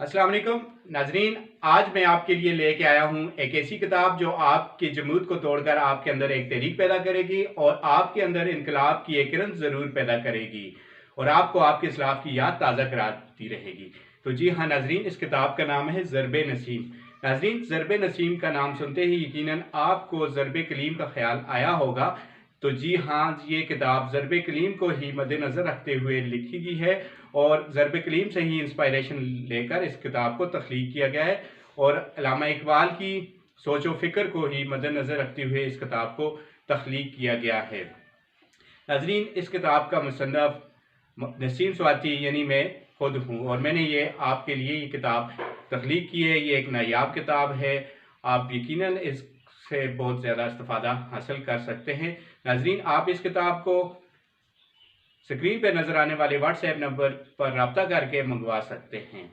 अस्सलाम वालेकुम नाजरीन, आज मैं आपके लिए लेके आया हूँ एक ऐसी किताब जो आपके जमूद को तोड़कर आपके अंदर एक तहरीक पैदा करेगी और आपके अंदर इनकलाब की एक किरण ज़रूर पैदा करेगी और आपको आपके इस्लाफ की याद ताज़ा कराती रहेगी। तो जी हाँ नाजरीन, इस किताब का नाम है ज़रबे नसीम। नाजरीन, ज़रबे नसीम का नाम सुनते ही यकीनन आपको ज़रबे कलीम का ख्याल आया होगा। तो जी हाँ, ये किताब ज़रबे कलीम को ही मद्देनज़र रखते हुए लिखी गई है और ज़रबे कलीम से ही इंस्पायरेशन लेकर इस किताब को तख्लीक किया गया है और अल्लामा इकबाल की सोच व फ़िक्र को ही मद्देनज़र रखते हुए इस किताब को तख्लीक किया गया है। नाज़रीन, इस किताब का मुसन्नफ़ नसीम स्वाति यानी मैं खुद हूँ और मैंने ये आपके लिए ये किताब तख्लीक की है। ये एक नायाब किताब है, आप यकीनन इससे बहुत ज़्यादा इस्तिफ़ादा हासिल कर सकते हैं। नाज़रीन, आप इस किताब को स्क्रीन पर नज़र आने वाले व्हाट्सएप नंबर पर रब्ता करके मंगवा सकते हैं।